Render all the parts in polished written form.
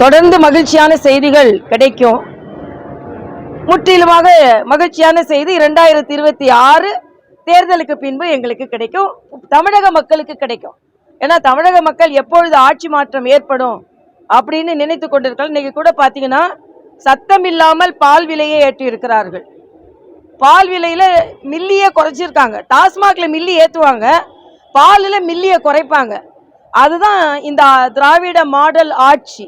தொடர்ந்து மகிழ்ச்சியான செய்திகள் கிடைக்கும். முற்றிலுமாக மகிழ்ச்சியான செய்தி 2026 தேர்தலுக்கு பின்பு எங்களுக்கு கிடைக்கும், தமிழக மக்களுக்கு கிடைக்கும். ஏன்னா தமிழக மக்கள் எப்பொழுது ஆட்சி மாற்றம் ஏற்படும் அப்படின்னு நினைத்து கொண்டிருக்காங்க. இன்னைக்கு கூட பார்த்தீங்கன்னா சத்தம் இல்லாமல் பால் விலையை ஏற்றி இருக்கிறார்கள். பால் விலையில மில்லியே குறைச்சிருக்காங்க. டாஸ்மாக்ல மில்லி ஏற்றுவாங்க, பாலில் மில்லியை குறைப்பாங்க. அதுதான் இந்த திராவிட மாடல் ஆட்சி.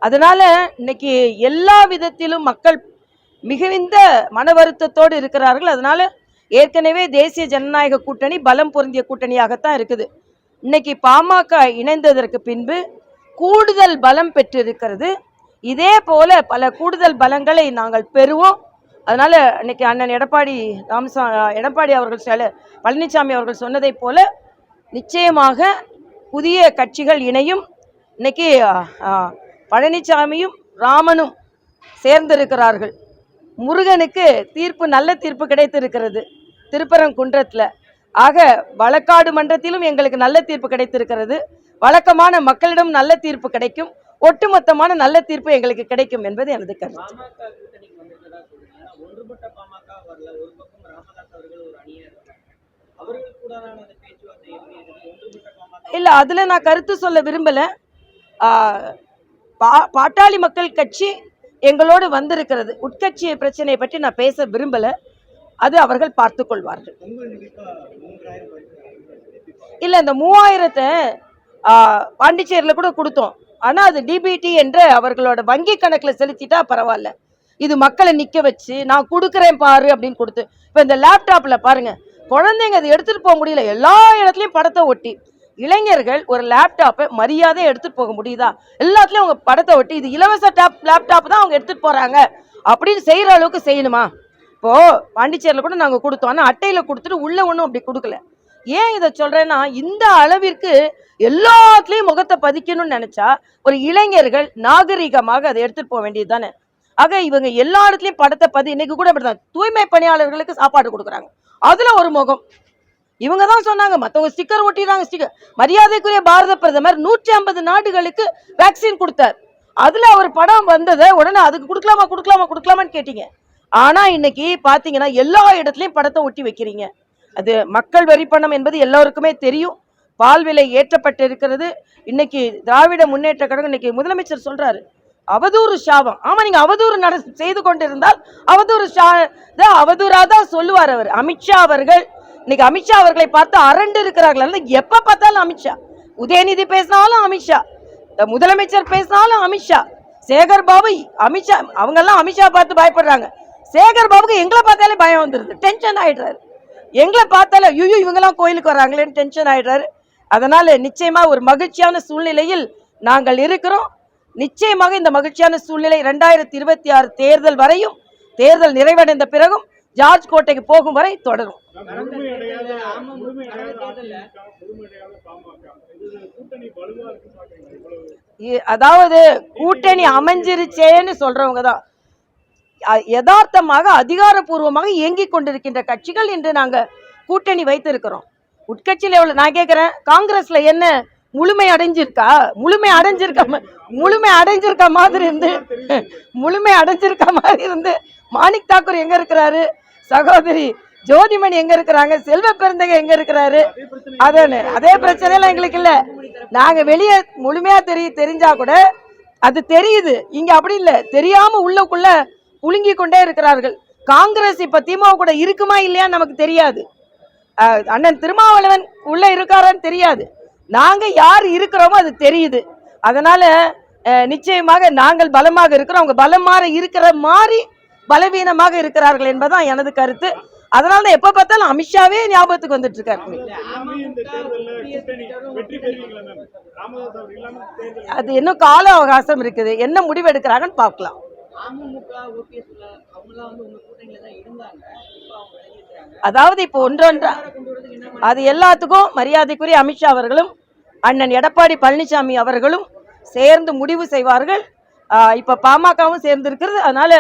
அதனால இன்னைக்கு எல்லா விதத்திலும் மக்கள் மிகுந்த மன வருத்தத்தோடு இருக்கிறார்கள். அதனால ஏற்கனவே தேசிய ஜனநாயக கூட்டணி பலம் பொருந்திய கூட்டணியாகத்தான் இருக்குது. இன்னைக்கு பாமக இணைந்ததற்கு பின்பு கூடுதல் பலம் பெற்றிருக்கிறது. இதே போல பல கூடுதல் பலங்களை நாங்கள் பெறுவோம். அதனால இன்னைக்கு அண்ணன் எடப்பாடி அவர்கள் பழனிசாமி அவர்கள் சொன்னதை போல நிச்சயமாக புதிய கட்சிகள் இணையும். இன்னைக்கு பழனிசாமியும் ராமனும் சேர்ந்திருக்கிறார்கள். முருகனுக்கு நல்ல தீர்ப்பு கிடைத்திருக்கிறது திருப்பரங்குன்றத்தில். ஆக வழக்காடு மன்றத்திலும் எங்களுக்கு நல்ல தீர்ப்பு கிடைத்திருக்கிறது. வழக்கமான மக்களிடம் நல்ல தீர்ப்பு கிடைக்கும், ஒட்டுமொத்தமான நல்ல தீர்ப்பு எங்களுக்கு கிடைக்கும் என்பது எனது கருத்து. இல்ல, அதுல நான் கருத்து சொல்ல விரும்பல. பாட்டாளி மக்கள் கட்சி எங்களோடு வந்திருக்கிறது. உட்கட்சி பிரச்சனையை பற்றி நான் பேச விரும்பல, அது அவர்கள் பார்த்து கொள்வார்கள். இல்ல, இந்த 3000 பாண்டிச்சேரியில கூட கொடுத்தோம். ஆனா அது டிபிடி என்ற அவர்களோட வங்கி கணக்குல செலுத்திட்டா பரவாயில்ல. இது மக்களை நிக்க வச்சு நான் கொடுக்குறேன் பாரு அப்படின்னு கொடுத்து, இப்ப இந்த லேப்டாப்ல பாருங்க, குழந்தைங்க அதை எடுத்துட்டு போக முடியல. எல்லா இடத்துலயும் படத்தை ஒட்டி, இளைஞர்கள் ஒரு லேப்டாப்பை மரியாதை எடுத்துட்டு போக முடியுதா? எல்லாத்துலயும் அவங்க படத்தை ஒட்டி, இது இலவச லேப்டாப் தான் அவங்க எடுத்துட்டு போறாங்க அப்படின்னு செய்யற அளவுக்கு செய்யணுமா? இப்போ பாண்டிச்சேரியில கூட நாங்க கொடுத்தோம், ஆனா அட்டையில கொடுத்துட்டு உள்ள ஒண்ணும் அப்படி கொடுக்கல. ஏன் இதை சொல்றேன்னா, இந்த அளவிற்கு எல்லாத்துலயும் முகத்தை பதிக்கணும்னு நினைச்சா ஒரு இளைஞர்கள் நாகரிகமாக அதை எடுத்துட்டு போக வேண்டியது தானே. ஆக இவங்க எல்லா இடத்துலயும் படத்தை இன்னைக்கு கூட அப்படிதான் தூய்மை பணியாளர்களுக்கு சாப்பாடு கொடுக்குறாங்க, அதுல ஒரு முகம். இவங்க தான் சொன்னாங்க, மற்றவங்க ஸ்டிக்கர் ஒட்டிடுறாங்க. ஸ்டிக்கர் மரியாதைக்குரிய பாரத பிரதமர் 150 நாடுகளுக்கு வேக்சின் கொடுத்தார். அதுல அவர் படம் வந்ததை உடனே அதுக்கு கொடுக்கலாமான்னு கேட்டீங்க. ஆனா இன்னைக்கு பாத்தீங்கன்னா எல்லா இடத்துலயும் படத்தை ஒட்டி வைக்கிறீங்க. அது மக்கள் வரி பணம் என்பது எல்லோருக்குமே தெரியும். பால் விலை ஏற்றப்பட்டு இருக்கிறது. இன்னைக்கு திராவிட முன்னேற்ற கழகம் இன்னைக்கு முதலமைச்சர் சொல்றாரு அவதூறு சாபம். ஆமா, நீங்க அவதூறு செய்து கொண்டிருந்தால் அவதூறாதான் சொல்லுவார் அவர். அமித்ஷா அவர்கள் இன்னைக்கு அமித்ஷா அவர்களை பார்த்து அரண்டு இருக்கிறார்கள். எப்ப பார்த்தாலும் அமித்ஷா, உதயநிதி பேசினாலும் அமித்ஷா, முதலமைச்சர் பேசினாலும் அமித்ஷா, சேகர் பாபு அமித்ஷா, அவங்க எல்லாம் அமித்ஷா பார்த்து பயப்படுறாங்க. சேகர் பாபுக்கு எங்களை பார்த்தாலே பயம் வந்துருது, டென்ஷன் ஆயிடுறாரு. எங்களை பார்த்தாலே ஐயோ இவங்கெல்லாம் கோயிலுக்கு வர்றாங்களேன்னு டென்ஷன் ஆயிடுறாரு. அதனால நிச்சயமா ஒரு மகிழ்ச்சியான சூழ்நிலையில் நாங்கள் இருக்கிறோம். நிச்சயமாக இந்த மகிழ்ச்சியான சூழ்நிலை 2026 தேர்தல் வரையும், தேர்தல் நிறைவடைந்த பிறகும் ஜார்ஜ் கோட்டைக்கு போகும் வரை தொடரும். அதாவது கூட்டணி அமைஞ்சிருச்சேன்னு சொல்றவங்க தான் யதார்த்தமாக அதிகாரப்பூர்வமாக இயங்கிக் கொண்டிருக்கின்ற கட்சிகள் இன்று நாங்க கூட்டணி வைத்திருக்கிறோம். உட்கட்சியில் எவ்வளவு நான் கேட்கிறேன், காங்கிரஸ்ல என்ன முழுமை அடைஞ்சிருக்கா மாதிரி இருந்து மாணிக் தாக்கூர் எங்க இருக்கிறாரு, சகோதரி ஜோதிமணி எங்க இருக்கிறாங்க, செல்வ பெருந்தகை எங்க இருக்கிறாரு? அதே பிரச்சனை எல்லாம் எங்களுக்கு இல்ல. நாங்க வெளியே முழுமையா தெரிஞ்சா கூட அது தெரியுது, இங்க அப்படி இல்ல, தெரியாம உள்ளுக்குள்ள புழுங்கி கொண்டே இருக்கிறார்கள். காங்கிரஸ் இப்ப திமுக கூட இருக்குமா இல்லையா நமக்கு தெரியாது. அண்ணன் திருமாவளவன் உள்ள இருக்காரான்னு தெரியாது. நாங்க யார் இருக்கிறோமோ அது தெரியுது. அதனால நிச்சயமாக நாங்கள் பலமாக இருக்கிறோம், அவங்க பலமாக இருக்கிற மாதிரி பலவீனமாக இருக்கிறார்கள் என்பதுதான் எனது கருத்து. அதனால தான் எப்ப பார்த்தாலும் அமித்ஷாவே ஞாபகத்துக்கு வந்துட்டு இருக்காரு. அது இன்னும் கால அவகாசம் இருக்குது, என்ன முடிவு எடுக்கிறாங்கன்னு பார்க்கலாம். அதாவது இப்போ ஒன்றொன்றா அது எல்லாத்துக்கும் மரியாதைக்குரிய அமித்ஷா அவர்களும் அண்ணன் எடப்பாடி பழனிசாமி அவர்களும் சேர்ந்து முடிவு செய்வார்கள். இப்ப பாமகவும் சேர்ந்து இருக்கிறது. அதனால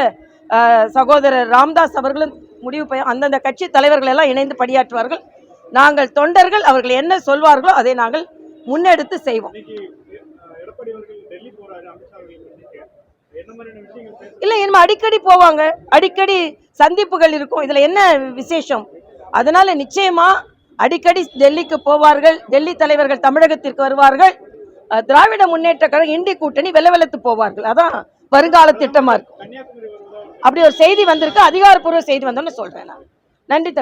சகோதரர் ராம்தாஸ் அவர்களும் முடிவு அந்தந்த கட்சி தலைவர்கள் எல்லாம் இணைந்து பணியாற்றுவார்கள். நாங்கள் தொண்டர்கள் அவர்கள் என்ன சொல்வார்களோ அதை நாங்கள் முன்னெடுத்து செய்வோம். இல்ல இனிமே அடிக்கடி போவாங்க, அடிக்கடி சந்திப்புகள் இருக்கும். இதுல என்ன விசேஷம்? அதனால நிச்சயமா அடிக்கடி டெல்லிக்கு போவார்கள். டெல்லி தலைவர்கள் தமிழகத்திற்கு வருவார்கள். திராவிட முன்னேற்ற கழகம் இண்டி கூட்டணி வெள்ளவெளத்து போவார்கள். அதான் வருங்கால திட்டமா இருக்கு. அப்படி ஒரு செய்தி வந்திருக்கு, அதிகாரப்பூர்வ செய்தி வந்தோன்னு சொல்றேன் நான். நன்றி தம்பி.